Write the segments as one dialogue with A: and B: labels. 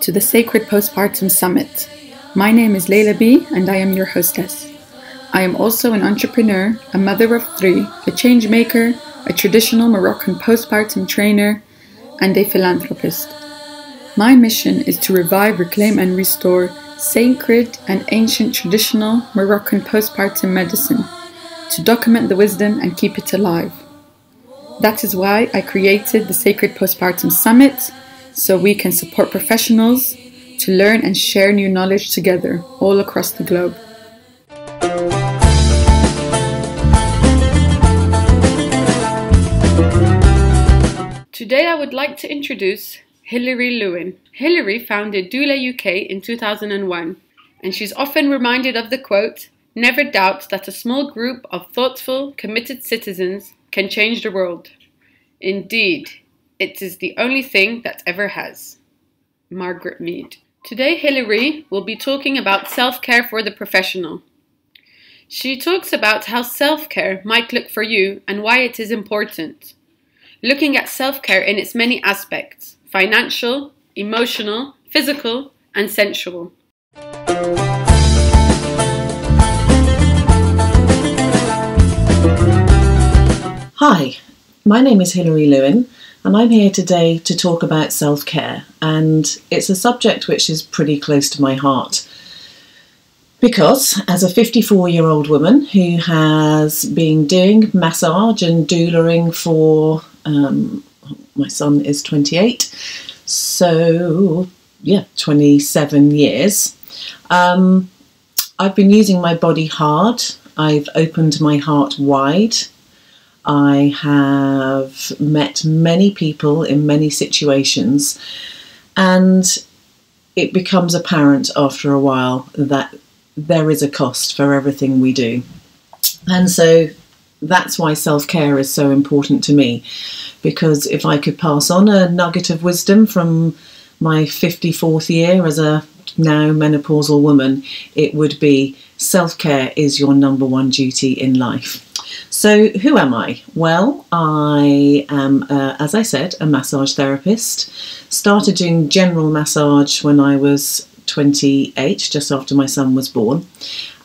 A: to the Sacred Postpartum Summit. My name is Leila B and I am your hostess. I am also an entrepreneur, a mother of 3, a change maker, a traditional Moroccan postpartum trainer, and a philanthropist. My mission is to revive, reclaim and restore sacred and ancient traditional Moroccan postpartum medicine, to document the wisdom and keep it alive. That is why I created the Sacred Postpartum Summit, so we can support professionals to learn and share new knowledge together all across the globe. Today I would like to introduce Hilary Lewin. Hilary founded Doula UK in 2001, and she's often reminded of the quote, "Never doubt that a small group of thoughtful, committed citizens can change the world. Indeed, it is the only thing that ever has." Margaret Mead. Today, Hilary will be talking about self-care for the professional. She talks about how self-care might look for you and why it is important, looking at self-care in its many aspects: financial, emotional, physical, and sensual.
B: Hi, my name is Hilary Lewin and I'm here today to talk about self-care, and it's a subject which is pretty close to my heart because as a 54-year-old woman who has been doing massage and doulaing for, my son is 28, so yeah, 27 years. I've been using my body hard, I've opened my heart wide. I have met many people in many situations, and it becomes apparent after a while that there is a cost for everything we do. And so that's why self-care is so important to me, because if I could pass on a nugget of wisdom from my 54th year as a now menopausal woman, it would be self-care is your #1 duty in life. So who am I? Well, I am, as I said, a massage therapist. Started doing general massage when I was 28, just after my son was born.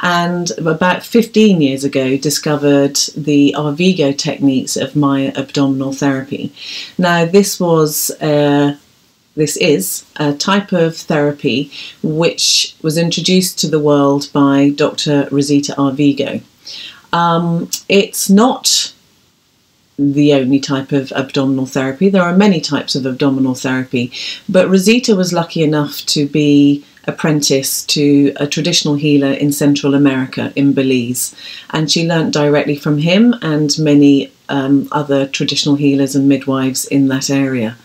B: And about 15 years ago, discovered the Arvigo techniques of my abdominal therapy. Now, this is a type of therapy which was introduced to the world by Dr. Rosita Arvigo. It's not the only type of abdominal therapy. There are many types of abdominal therapy, but Rosita was lucky enough to be apprenticed to a traditional healer in Central America, in Belize, and she learnt directly from him and many other traditional healers and midwives in that area.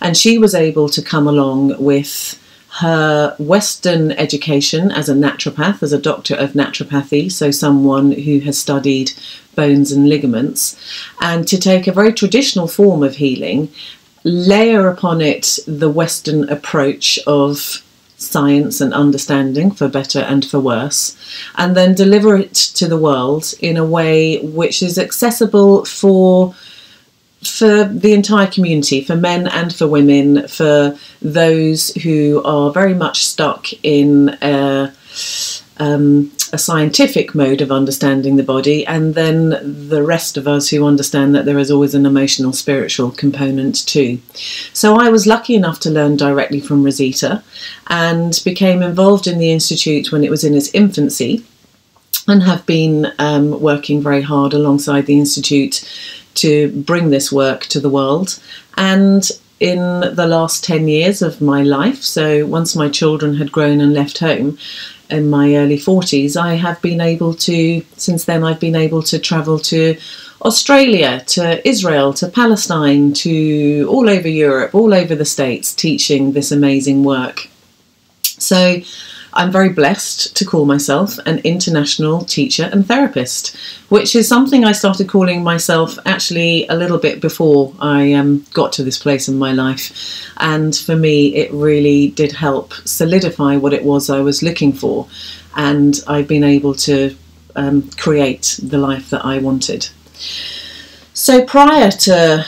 B: And she was able to come along with her Western education as a naturopath, as a doctor of naturopathy, so someone who has studied bones and ligaments, and to take a very traditional form of healing, layer upon it the Western approach of science and understanding, for better and for worse, and then deliver it to the world in a way which is accessible for the entire community, for men and for women, for those who are very much stuck in a scientific mode of understanding the body, and then the rest of us who understand that there is always an emotional, spiritual component too. So I was lucky enough to learn directly from Rosita and became involved in the Institute when it was in its infancy, and have been working very hard alongside the Institute to bring this work to the world. And in the last 10 years of my life, so once my children had grown and left home in my early 40s, I have been able to, since then I've been able to travel to Australia, to Israel, to Palestine, to all over Europe, all over the States, teaching this amazing work. So I'm very blessed to call myself an international teacher and therapist, which is something I started calling myself actually a little bit before I got to this place in my life. And for me, it really did help solidify what it was I was looking for. And I've been able to create the life that I wanted. So prior to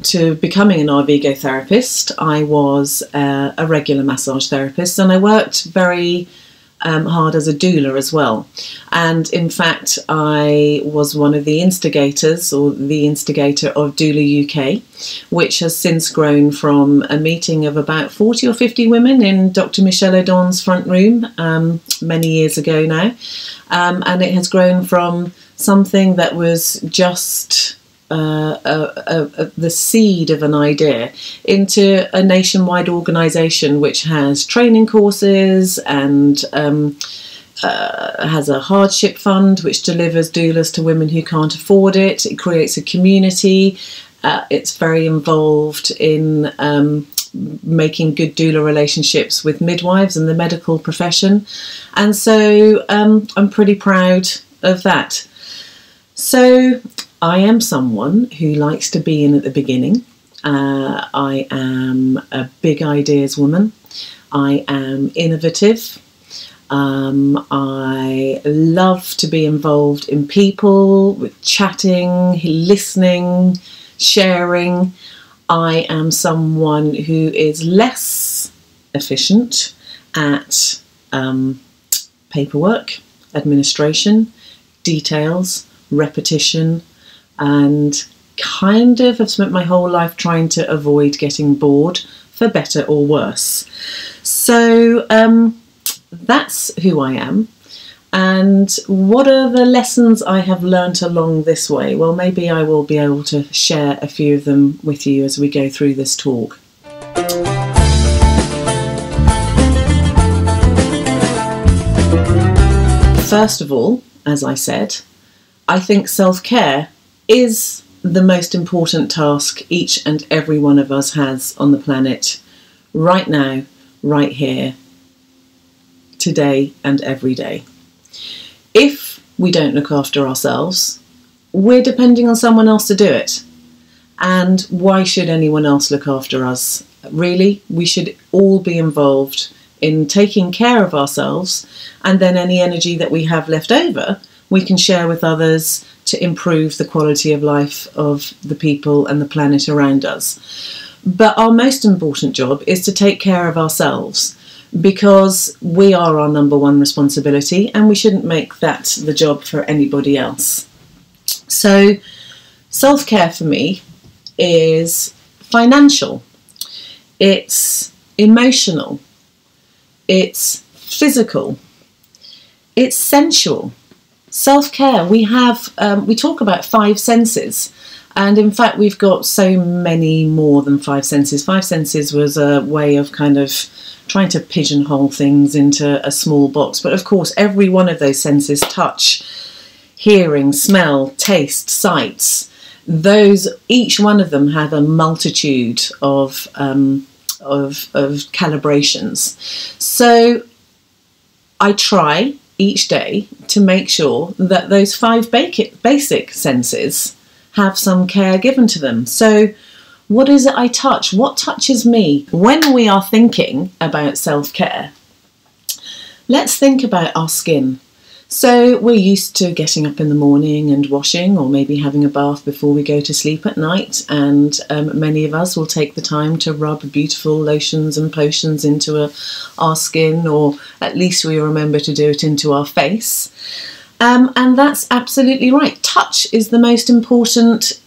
B: to becoming an Arvigo therapist, I was a regular massage therapist, and I worked very hard as a doula as well. And in fact, I was one of the instigators, or the instigator of Doula UK, which has since grown from a meeting of about 40 or 50 women in Dr. Michelle O'Donnell's front room many years ago now. And it has grown from something that was just the seed of an idea into a nationwide organisation which has training courses and has a hardship fund which delivers doulas to women who can't afford it. It creates a community. It's very involved in making good doula relationships with midwives and the medical profession. And so I'm pretty proud of that. So I am someone who likes to be in at the beginning. I am a big ideas woman. I am innovative. I love to be involved in people, with chatting, listening, sharing. I am someone who is less efficient at paperwork, administration, details, repetition, and kind of have spent my whole life trying to avoid getting bored, for better or worse. So that's who I am. And what are the lessons I have learnt along this way? Well, maybe I will be able to share a few of them with you as we go through this talk. First of all, as I said, I think self-care is the most important task each and every one of us has on the planet, right now, right here, today and every day. If we don't look after ourselves, we're depending on someone else to do it. And why should anyone else look after us? Really, we should all be involved in taking care of ourselves, and then any energy that we have left over, we can share with others to improve the quality of life of the people and the planet around us. But our most important job is to take care of ourselves, because we are our number one responsibility, and we shouldn't make that the job for anybody else. So self-care for me is financial, it's emotional, it's physical, it's sensual. Self-care, we talk about 5 senses, and in fact we've got so many more than 5 senses. 5 senses was a way of kind of trying to pigeonhole things into a small box, but of course every one of those senses, touch, hearing, smell, taste, sights, those, each one of them have a multitude of calibrations. So I try each day to make sure that those 5 basic senses have some care given to them. So what is it I touch? What touches me? When we are thinking about self-care, let's think about our skin. So we're used to getting up in the morning and washing, or maybe having a bath before we go to sleep at night, and many of us will take the time to rub beautiful lotions and potions into our skin, or at least we remember to do it into our face. And that's absolutely right. Touch is the most important,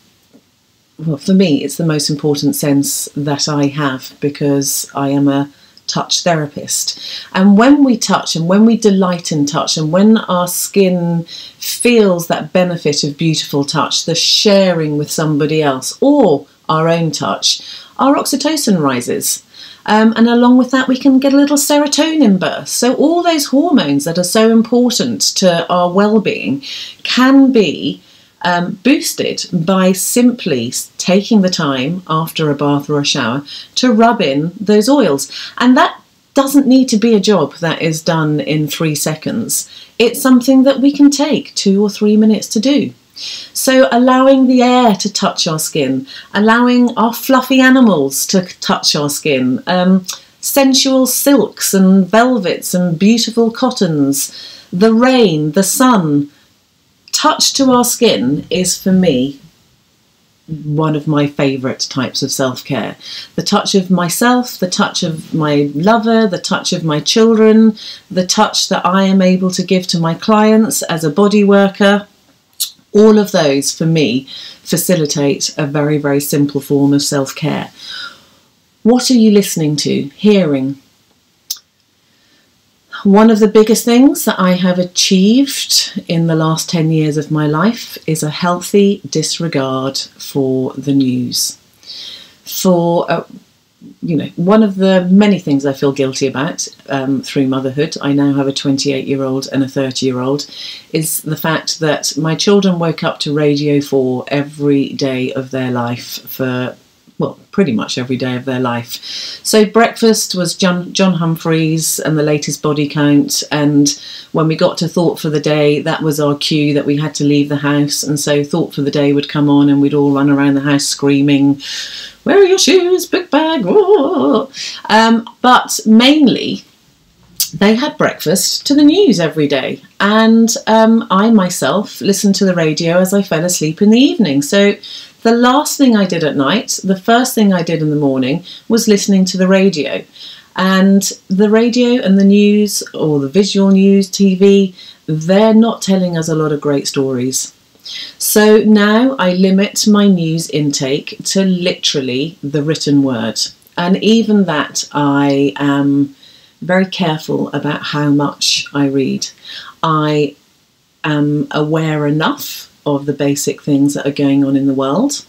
B: well, for me, it's the most important sense that I have, because I am a touch therapist. And when we touch, and when we delight in touch, and when our skin feels that benefit of beautiful touch, the sharing with somebody else, or our own touch, our oxytocin rises. And along with that, we can get a little serotonin burst. So all those hormones that are so important to our well-being can be boosted by simply taking the time after a bath or a shower to rub in those oils. And that doesn't need to be a job that is done in 3 seconds. It's something that we can take 2 or 3 minutes to do. So allowing the air to touch our skin, allowing our fluffy animals to touch our skin, sensual silks and velvets and beautiful cottons, the rain, the sun, touch to our skin is, for me, one of my favourite types of self-care. The touch of myself, the touch of my lover, the touch of my children, the touch that I am able to give to my clients as a body worker. All of those, for me, facilitate a very, very simple form of self-care. What are you listening to, hearing? One of the biggest things that I have achieved in the last 10 years of my life is a healthy disregard for the news. For one of the many things I feel guilty about through motherhood, I now have a 28-year-old and a 30-year-old, is the fact that my children woke up to Radio 4 every day of their life for, well, pretty much every day of their life. So breakfast was John Humphrys and the latest body count, and when we got to Thought for the Day, that was our cue that we had to leave the house, and so Thought for the Day would come on and we'd all run around the house screaming, "Where are your shoes, book bag?" But mainly they had breakfast to the news every day, and I myself listened to the radio as I fell asleep in the evening. So the last thing I did at night, the first thing I did in the morning, was listening to the radio. And the radio and the news, or the visual news, TV, they're not telling us a lot of great stories. So now I limit my news intake to literally the written word. And even that, I am very careful about how much I read. I am aware enough of the basic things that are going on in the world,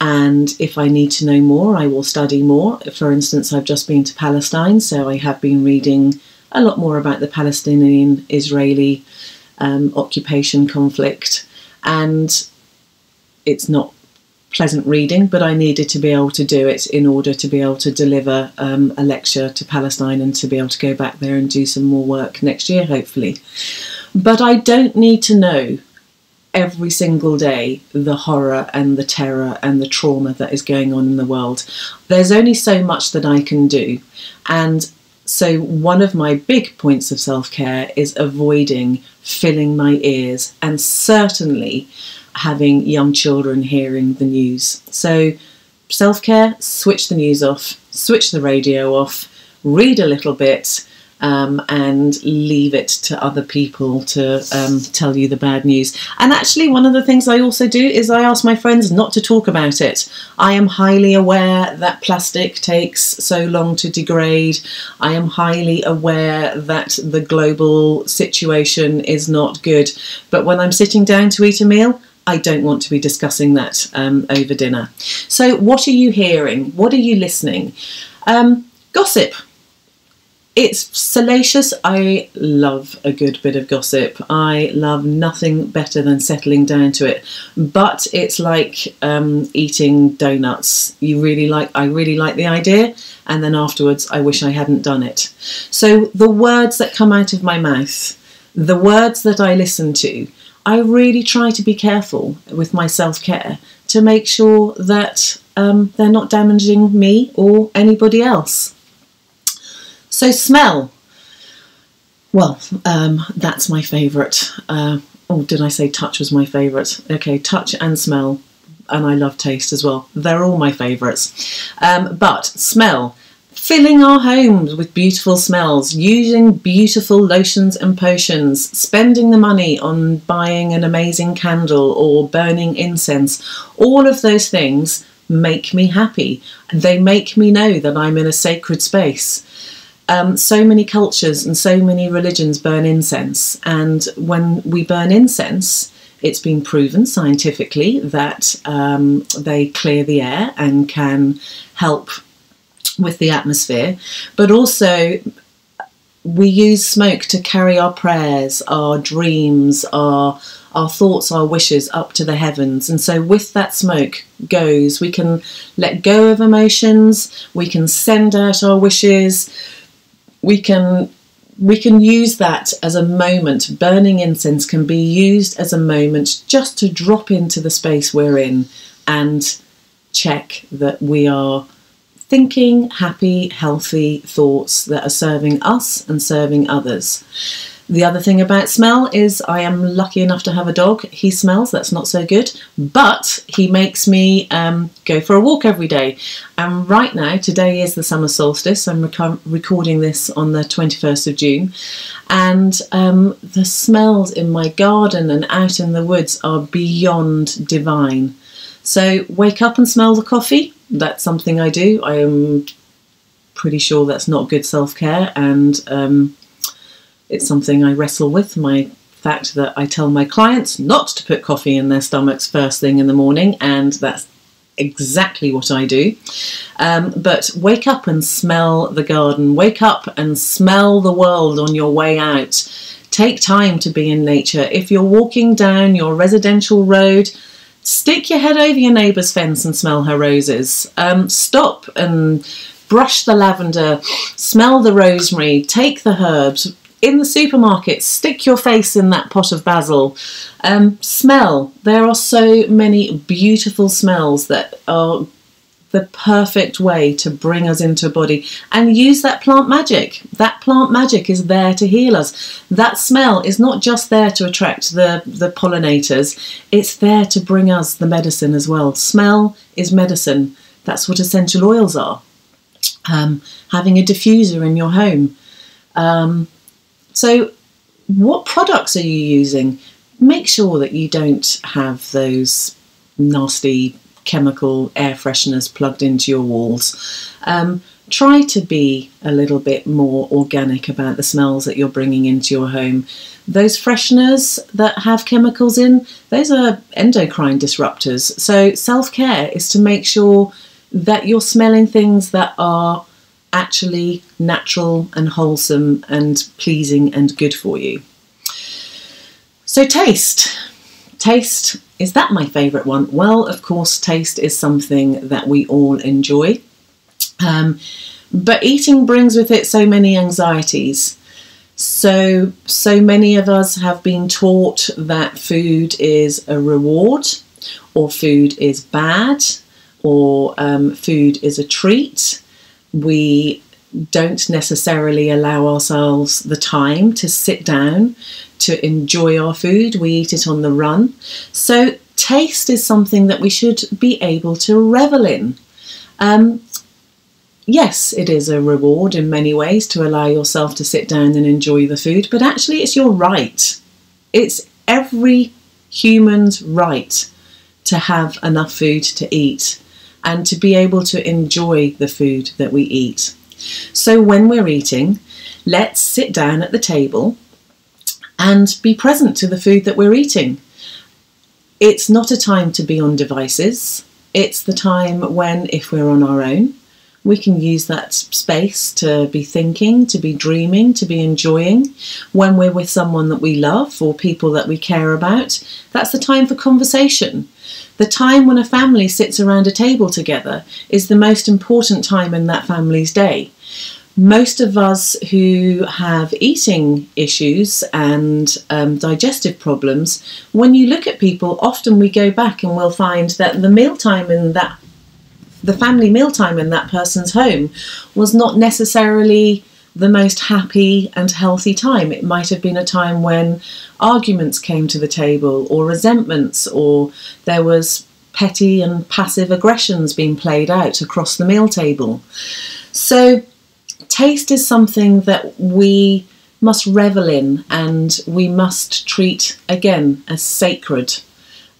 B: and if I need to know more, I will study more. For instance, I've just been to Palestine, so I have been reading a lot more about the Palestinian-Israeli occupation conflict, and it's not pleasant reading, but I needed to be able to do it in order to be able to deliver a lecture to Palestine and to be able to go back there and do some more work next year, hopefully. But I don't need to know every single day the horror and the terror and the trauma that is going on in the world. There's only so much that I can do. And so one of my big points of self-care is avoiding filling my ears, and certainly having young children hearing the news. So self-care, switch the news off, switch the radio off, read a little bit, and leave it to other people to tell you the bad news. And actually, one of the things I also do is I ask my friends not to talk about it. I am highly aware that plastic takes so long to degrade. I am highly aware that the global situation is not good. But when I'm sitting down to eat a meal, I don't want to be discussing that over dinner. So what are you hearing? What are you listening? Gossip. It's salacious. I love a good bit of gossip. I love nothing better than settling down to it. But it's like eating donuts. I really like the idea, and then afterwards I wish I hadn't done it. So the words that come out of my mouth, the words that I listen to, I really try to be careful with my self-care to make sure that they're not damaging me or anybody else. So smell. Well, that's my favourite. Did I say touch was my favourite? Okay, touch and smell. And I love taste as well. They're all my favourites. But smell. Filling our homes with beautiful smells, using beautiful lotions and potions, spending the money on buying an amazing candle or burning incense. All of those things make me happy. They make me know that I'm in a sacred space. So many cultures and so many religions burn incense, and when we burn incense, it's been proven scientifically that they clear the air and can help with the atmosphere, but also we use smoke to carry our prayers, our dreams, our thoughts, our wishes up to the heavens. And so with that smoke goes, we can let go of emotions, we can send out our wishes, we can use that as a moment. Burning incense can be used as a moment just to drop into the space we're in and check that we are thinking happy, healthy thoughts that are serving us and serving others. The other thing about smell is I am lucky enough to have a dog. He smells, that's not so good, but he makes me go for a walk every day. And right now, today is the summer solstice. I'm recording this on the 21st of June. And the smells in my garden and out in the woods are beyond divine. So wake up and smell the coffee. That's something I do. I am pretty sure that's not good self-care, and it's something I wrestle with, my fact that I tell my clients not to put coffee in their stomachs first thing in the morning, and that's exactly what I do. But wake up and smell the garden. Wake up and smell the world on your way out. Take time to be in nature. If you're walking down your residential road, stick your head over your neighbour's fence and smell her roses. Stop and brush the lavender, smell the rosemary, take the herbs. In the supermarket, stick your face in that pot of basil. Smell. There are so many beautiful smells that are the perfect way to bring us into a body. And use that plant magic. That plant magic is there to heal us. That smell is not just there to attract the pollinators. It's there to bring us the medicine as well. Smell is medicine. That's what essential oils are. Having a diffuser in your home. So what products are you using? Make sure that you don't have those nasty chemical air fresheners plugged into your walls. Try to be a little bit more organic about the smells that you're bringing into your home. Those fresheners that have chemicals in, those are endocrine disruptors. So self-care is to make sure that you're smelling things that are actually natural and wholesome and pleasing and good for you. So taste. Taste, is that my favourite one? Well, of course, taste is something that we all enjoy. But eating brings with it so many anxieties. So many of us have been taught that food is a reward, or food is bad, or food is a treat. We don't necessarily allow ourselves the time to sit down to enjoy our food. We eat it on the run. So taste is something that we should be able to revel in. Yes, it is a reward in many ways to allow yourself to sit down and enjoy the food, but actually it's your right. It's every human's right to have enough food to eat and to be able to enjoy the food that we eat. So when we're eating, let's sit down at the table and be present to the food that we're eating. It's not a time to be on devices. It's the time when, if we're on our own, we can use that space to be thinking, to be dreaming, to be enjoying. When we're with someone that we love or people that we care about, that's the time for conversation. The time when a family sits around a table together is the most important time in that family's day. Most of us who have eating issues and digestive problems, when you look at people, often we go back and we'll find that the family mealtime in that person's home was not necessarily the most happy and healthy time. It might have been a time when arguments came to the table, or resentments, or there was petty and passive aggressions being played out across the meal table. So taste is something that we must revel in and we must treat, again, as sacred.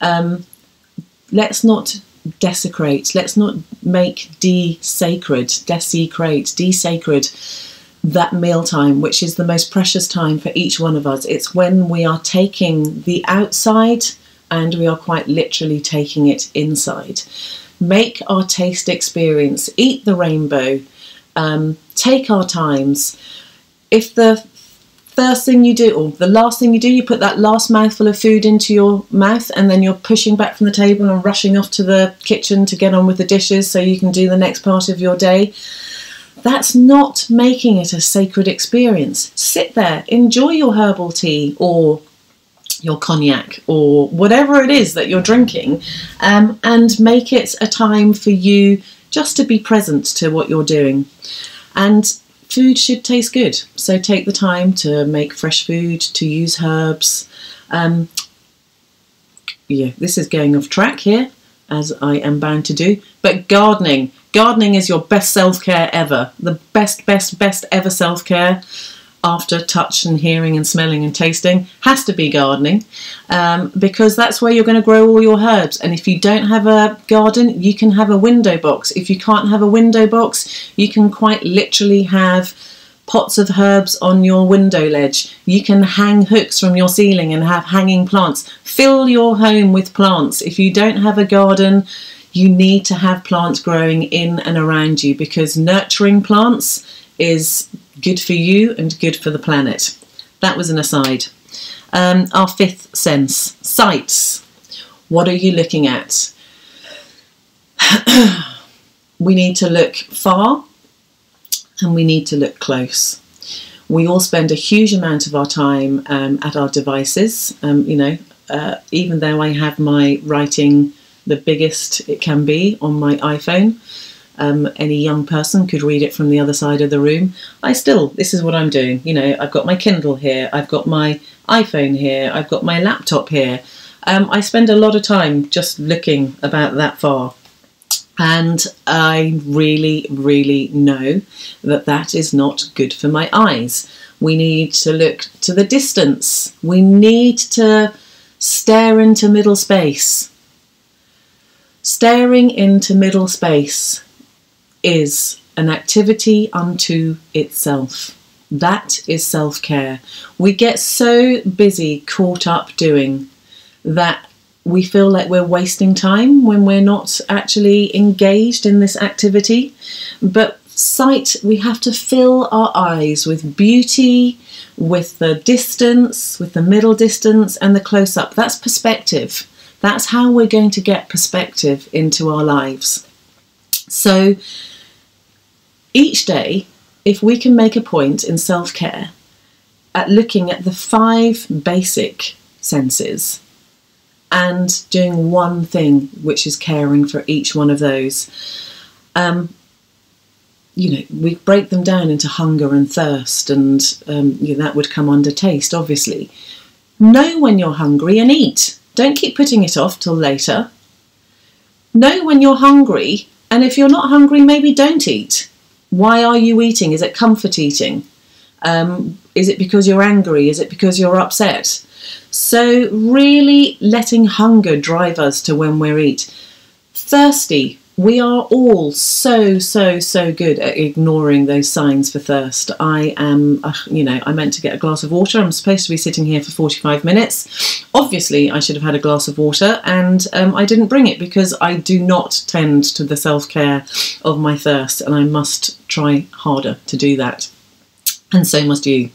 B: Let's not desecrate, let's not make desacred that mealtime, which is the most precious time for each one of us. It's when we are taking the outside and we are quite literally taking it inside. Make our taste experience, eat the rainbow, take our times. If the first thing you do, or the last thing you do, you put that last mouthful of food into your mouth and then you're pushing back from the table and rushing off to the kitchen to get on with the dishes so you can do the next part of your day, that's not making it a sacred experience. Sit there, enjoy your herbal tea or your cognac or whatever it is that you're drinking, and make it a time for you just to be present to what you're doing. And food should taste good. So take the time to make fresh food, to use herbs. Yeah, this is going off track here, as I am bound to do. But gardening. Gardening is your best self-care ever. The best ever self-care, after touch and hearing and smelling and tasting, has to be gardening, because that's where you're going to grow all your herbs. And if you don't have a garden, you can have a window box. If you can't have a window box, you can quite literally have pots of herbs on your window ledge. You can hang hooks from your ceiling and have hanging plants. Fill your home with plants. If you don't have a garden, you need to have plants growing in and around you, because nurturing plants is good for you and good for the planet. That was an aside. Our fifth sense, sights. What are you looking at? We need to look far and we need to look close. We all spend a huge amount of our time at our devices. Even though I have my writing the biggest it can be on my iPhone, any young person could read it from the other side of the room. This is what I'm doing. I've got my Kindle here, I've got my iPhone here, I've got my laptop here. I spend a lot of time just looking about that far. And I really, really know that that is not good for my eyes. We need to look to the distance. We need to stare into middle space. Staring into middle space is an activity unto itself. That is self-care. We get so busy, caught up doing that we feel like we're wasting time when we're not actually engaged in this activity. But sight, we have to fill our eyes with beauty, with the distance, with the middle distance and the close-up. That's perspective. That's how we're going to get perspective into our lives. So each day, if we can make a point in self-care at looking at the 5 basic senses and doing one thing, which is caring for each one of those, we break them down into hunger and thirst, and that would come under taste, obviously. Know when you're hungry and eat. Don't keep putting it off till later. Know when you're hungry, and if you're not hungry, maybe don't eat. Why are you eating? Is it comfort eating? Is it because you're angry? Is it because you're upset? So really letting hunger drive us to when we eat. Thirsty. We are all so good at ignoring those signs for thirst. I meant to get a glass of water. I'm supposed to be sitting here for 45 minutes. Obviously, I should have had a glass of water, and I didn't bring it because I do not tend to the self-care of my thirst, and I must try harder to do that. And so must you.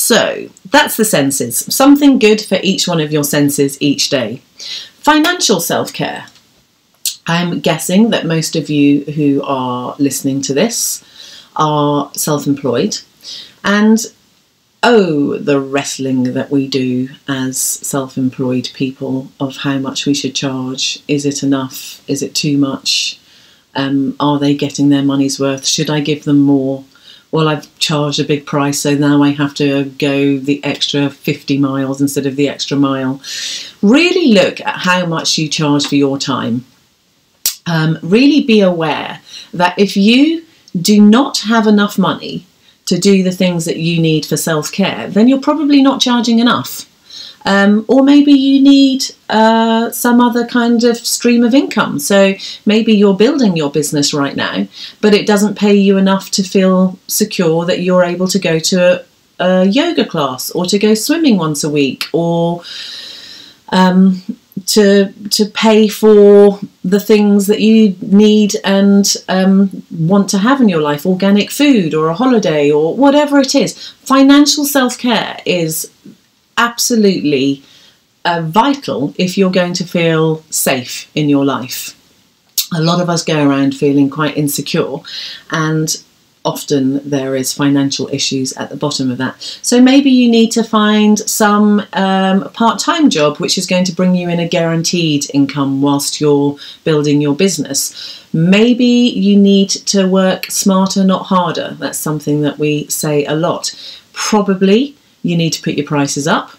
B: So that's the senses. Something good for each one of your senses each day. Financial self-care. I'm guessing that most of you who are listening to this are self-employed, and the wrestling that we do as self-employed people of how much we should charge. Is it enough? Is it too much? Are they getting their money's worth? Should I give them more? Well, I've charged a big price, so now I have to go the extra 50 miles instead of the extra mile. Really look at how much you charge for your time. Really be aware that if you do not have enough money to do the things that you need for self-care, then you're probably not charging enough. Or maybe you need some other kind of stream of income. So maybe you're building your business right now, but it doesn't pay you enough to feel secure that you're able to go to a yoga class, or to go swimming once a week, or to pay for the things that you need and want to have in your life, organic food or a holiday or whatever it is. Financial self-care is absolutely vital if you're going to feel safe in your life. A lot of us go around feeling quite insecure, and often there is financial issues at the bottom of that. So maybe you need to find some part-time job which is going to bring you in a guaranteed income whilst you're building your business. Maybe you need to work smarter, not harder. That's something that we say a lot. Probably you need to put your prices up.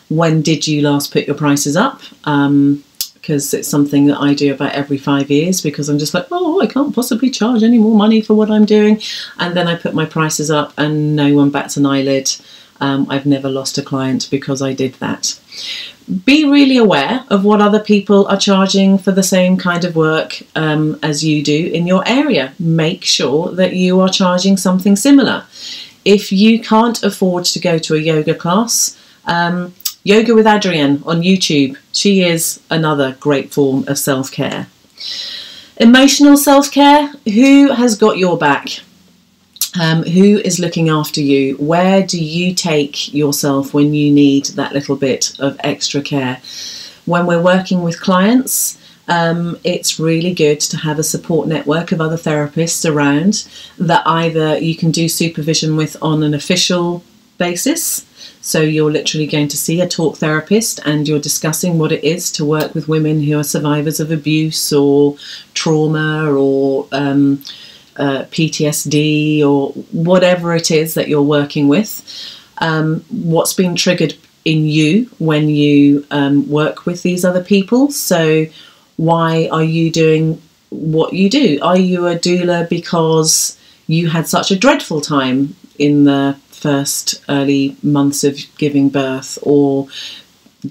B: When did you last put your prices up? Because it's something that I do about every 5 years, because I'm just like, oh, I can't possibly charge any more money for what I'm doing. And then I put my prices up and no one bats an eyelid. I've never lost a client because I did that. Be really aware of what other people are charging for the same kind of work as you do in your area. Make sure that you are charging something similar. If you can't afford to go to a yoga class, Yoga with Adrienne on YouTube. She is another great form of self-care. Emotional self-care. Who has got your back? Who is looking after you? Where do you take yourself when you need that little bit of extra care? When we're working with clients, it's really good to have a support network of other therapists around that either you can do supervision with on an official basis. So you're literally going to see a talk therapist and you're discussing what it is to work with women who are survivors of abuse or trauma or PTSD or whatever it is that you're working with. What's been triggered in you when you work with these other people. So why are you doing what you do? Are you a doula because you had such a dreadful time in the first early months of giving birth, or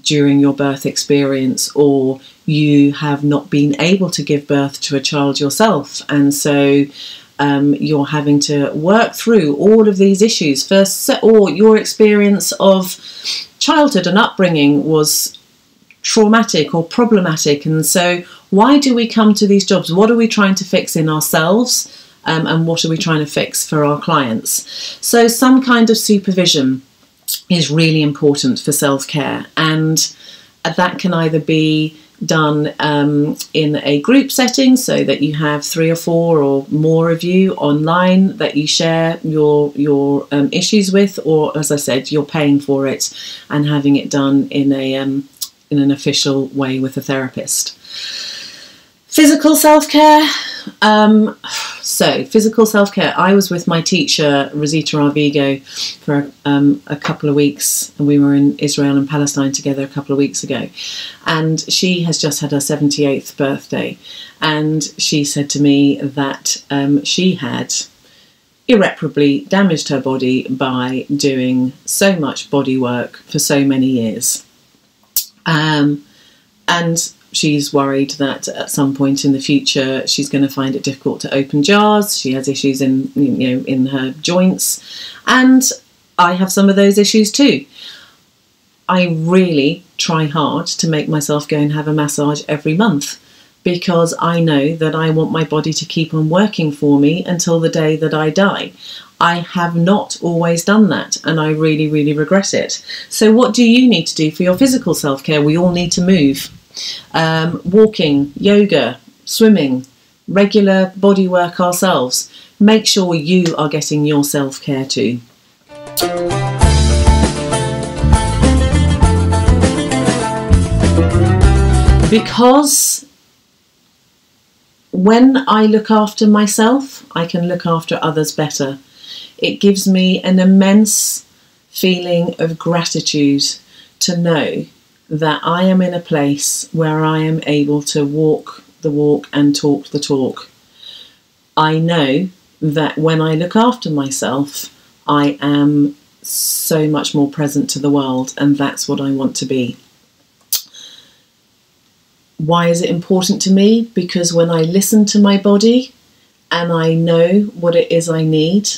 B: during your birth experience, or you have not been able to give birth to a child yourself, and so you're having to work through all of these issues first, or your experience of childhood and upbringing was traumatic or problematic, and so why do we come to these jobs? What are we trying to fix in ourselves? And what are we trying to fix for our clients? So some kind of supervision is really important for self-care, and that can either be done in a group setting, so that you have 3 or 4 or more of you online that you share your issues with, or as I said, you're paying for it and having it done in an official way with a therapist. Physical self-care. So physical self-care. I was with my teacher, Rosita Arvigo, for a couple of weeks, and we were in Israel and Palestine together a couple of weeks ago. And she has just had her 78th birthday. And she said to me that she had irreparably damaged her body by doing so much body work for so many years. And she's worried that at some point in the future she's going to find it difficult to open jars. She has issues in her joints, and I have some of those issues too. I really try hard to make myself go and have a massage every month, because I know that I want my body to keep on working for me until the day that I die. I have not always done that, and I really, really regret it. So what do you need to do for your physical self-care? We all need to move. Walking, yoga, swimming, regular body work ourselves. Make sure you are getting your self-care too. Because when I look after myself, I can look after others better. It gives me an immense feeling of gratitude to know that I am in a place where I am able to walk the walk and talk the talk. I know that when I look after myself, I am so much more present to the world, and that's what I want to be. Why is it important to me? Because when I listen to my body and I know what it is I need,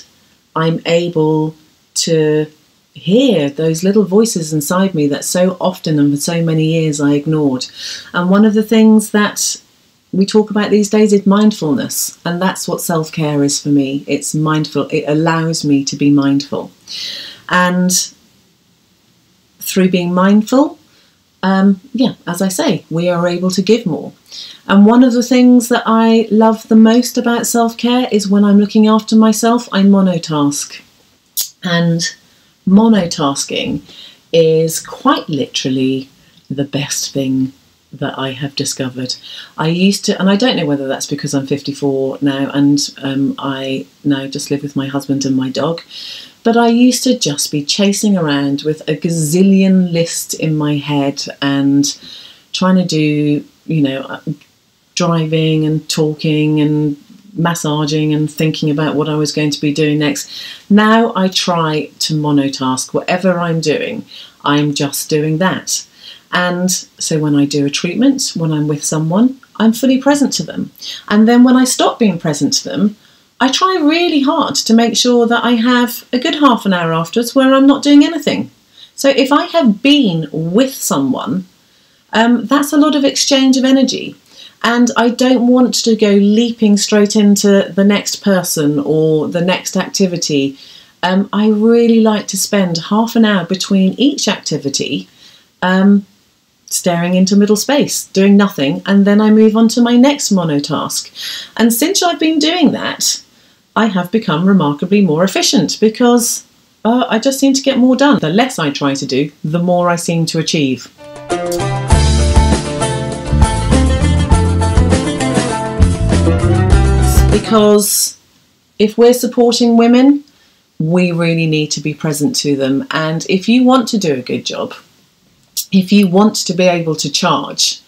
B: I'm able to hear those little voices inside me that so often and for so many years I ignored. And one of the things that we talk about these days is mindfulness, and that's what self-care is for me. It's mindful. It allows me to be mindful, and through being mindful yeah, as I say, we are able to give more. And one of the things that I love the most about self-care is when I'm looking after myself, I monotask. And monotasking is quite literally the best thing that I have discovered. I used to, and I don't know whether that's because I'm 54 now and I now just live with my husband and my dog, but I used to just be chasing around with a gazillion lists in my head and trying to do, you know, driving and talking and massaging and thinking about what I was going to be doing next. Now I try to monotask. Whatever I'm doing, I'm just doing that. And so when I do a treatment, when I'm with someone, I'm fully present to them. And then when I stop being present to them, I try really hard to make sure that I have a good half an hour afterwards where I'm not doing anything. So if I have been with someone, that's a lot of exchange of energy. And I don't want to go leaping straight into the next person or the next activity. I really like to spend half an hour between each activity staring into middle space, doing nothing, and then I move on to my next monotask. And since I've been doing that, I have become remarkably more efficient because I just seem to get more done. The less I try to do, the more I seem to achieve. Because if we're supporting women, we really need to be present to them. And if you want to do a good job, if you want to be able to charge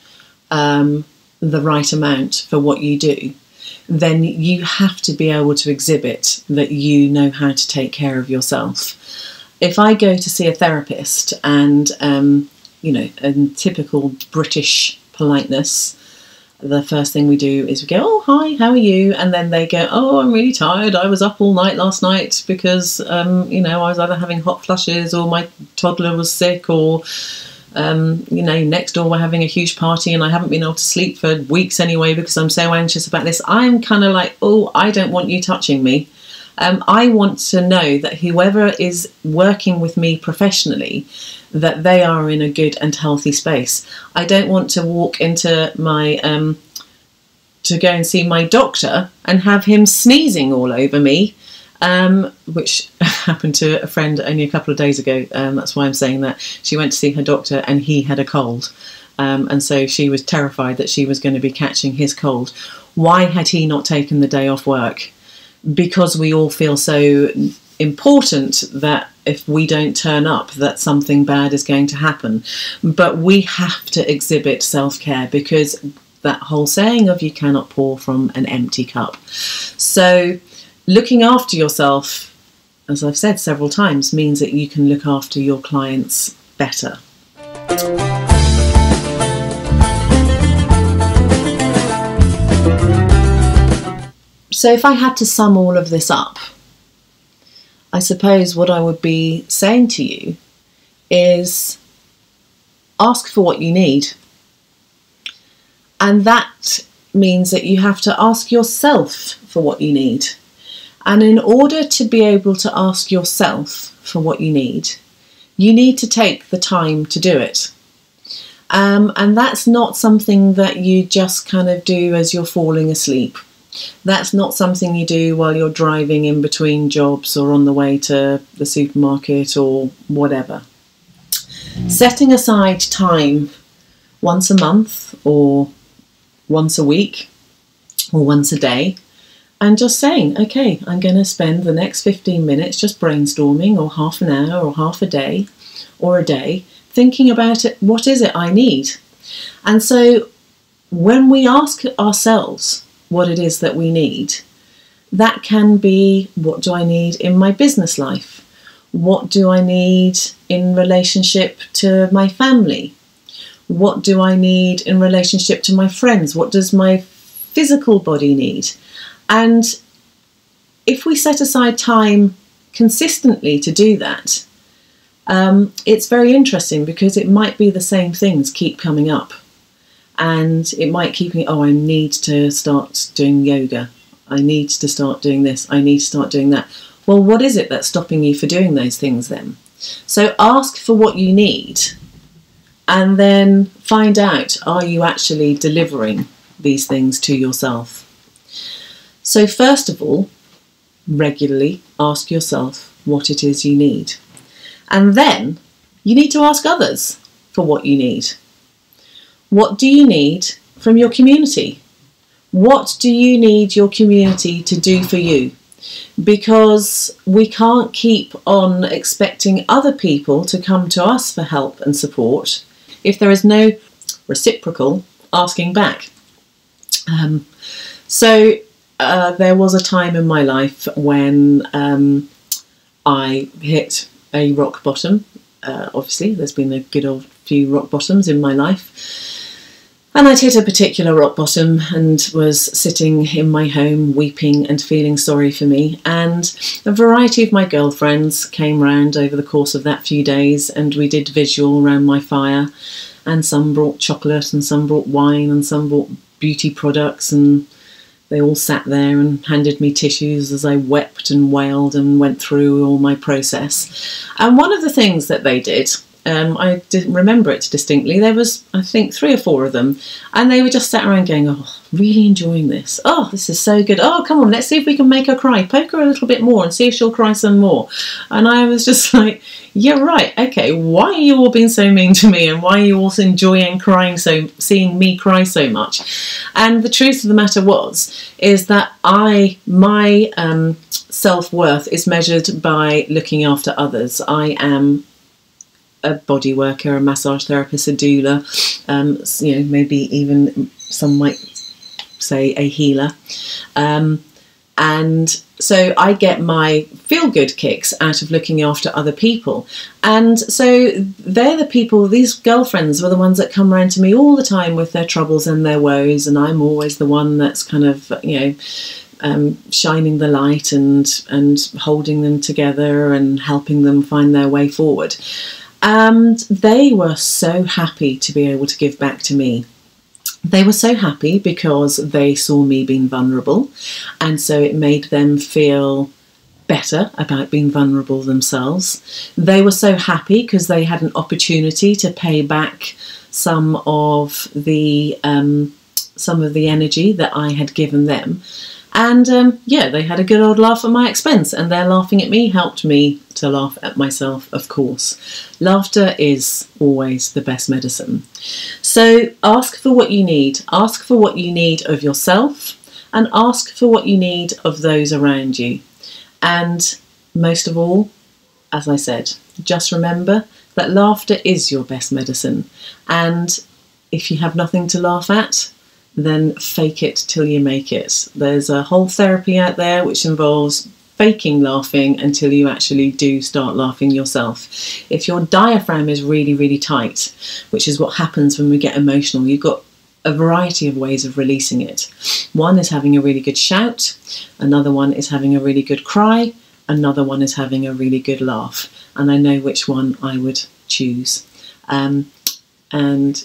B: the right amount for what you do, then you have to be able to exhibit that you know how to take care of yourself. If I go to see a therapist and, you know, in typical British politeness, the first thing we do is we go, oh, hi, how are you? And then they go, oh, I'm really tired. I was up all night last night because, you know, I was either having hot flushes or my toddler was sick or, you know, next door we're having a huge party and I haven't been able to sleep for weeks anyway because I'm so anxious about this. I'm kind of like, oh, I don't want you touching me. I want to know that whoever is working with me professionally, that they are in a good and healthy space. I don't want to walk into my, to go and see my doctor and have him sneezing all over me, which happened to a friend only a couple of days ago. That's why I'm saying that. She went to see her doctor and he had a cold. And so she was terrified that she was going to be catching his cold. Why had he not taken the day off work? Because we all feel so important that if we don't turn up, that something bad is going to happen. But we have to exhibit self-care because that whole saying of you cannot pour from an empty cup. So looking after yourself, as I've said several times, means that you can look after your clients better. So if I had to sum all of this up, I suppose what I would be saying to you is ask for what you need. And that means that you have to ask yourself for what you need. And in order to be able to ask yourself for what you need to take the time to do it. And that's not something that you just kind of do as you're falling asleep. That's not something you do while you're driving in between jobs or on the way to the supermarket or whatever. Setting aside time once a month or once a week or once a day and just saying, okay, I'm going to spend the next 15 minutes just brainstorming or half an hour or half a day or a day thinking about it. What is it I need? And so when we ask ourselves what it is that we need, that can be, what do I need in my business life? What do I need in relationship to my family? What do I need in relationship to my friends? What does my physical body need? And if we set aside time consistently to do that, it's very interesting because it might be the same things keep coming up. And it might keep me, oh, I need to start doing yoga. I need to start doing this. I need to start doing that. Well, what is it that's stopping you for doing those things then? So ask for what you need and then find out, are you actually delivering these things to yourself? So first of all, regularly ask yourself what it is you need. And then you need to ask others for what you need. What do you need from your community? What do you need your community to do for you? Because we can't keep on expecting other people to come to us for help and support if there is no reciprocal asking back. There was a time in my life when I hit a rock bottom. Obviously, there's been a good old few rock bottoms in my life. And I'd hit a particular rock bottom and was sitting in my home weeping and feeling sorry for me. And a variety of my girlfriends came round over the course of that few days, and we did visual around my fire. And some brought chocolate, and some brought wine, and some brought beauty products, and they all sat there and handed me tissues as I wept and wailed and went through all my process. And one of the things that they did, I didn't remember it distinctly. There was, I think, 3 or 4 of them, and they were just sat around going, "Oh, really enjoying this. Oh, this is so good. Oh, come on, let's see if we can make her cry. Poke her a little bit more and see if she'll cry some more." And I was just like, "You're right. Okay, why are you all being so mean to me, and why are you all enjoying seeing me cry so much?" And the truth of the matter is that my self-worth is measured by looking after others. I am a body worker, a massage therapist, a doula, maybe even some might say a healer. And so I get my feel-good kicks out of looking after other people. And so they're the people, these girlfriends were the ones that come around to me all the time with their troubles and their woes, and I'm always the one that's kind of, shining the light and holding them together and helping them find their way forward. And they were so happy to be able to give back to me. They were so happy because they saw me being vulnerable, and so it made them feel better about being vulnerable themselves. They were so happy because they had an opportunity to pay back some of the energy that I had given them. And they had a good old laugh at my expense, and their laughing at me helped me to laugh at myself, of course. Laughter is always the best medicine. So ask for what you need. Ask for what you need of yourself, and ask for what you need of those around you. And most of all, as I said, just remember that laughter is your best medicine. And if you have nothing to laugh at, then fake it till you make it. There's a whole therapy out there which involves faking laughing until you actually do start laughing yourself. If your diaphragm is really, really tight, which is what happens when we get emotional, you've got a variety of ways of releasing it. One is having a really good shout, another one is having a really good cry, another one is having a really good laugh. And I know which one I would choose. And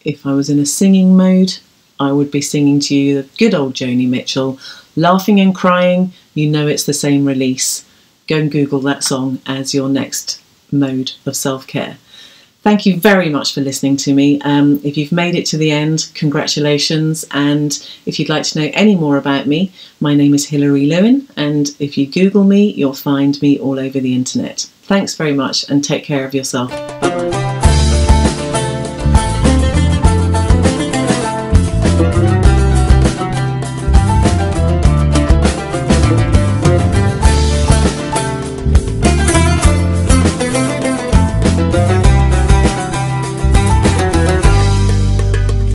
B: if I was in a singing mode, I would be singing to you the good old Joni Mitchell, laughing and crying, you know it's the same release. Go and Google that song as your next mode of self-care. Thank you very much for listening to me. If you've made it to the end, congratulations. And if you'd like to know any more about me, my name is Hilary Lewin. And if you Google me, you'll find me all over the internet. Thanks very much and take care of yourself. Bye-bye.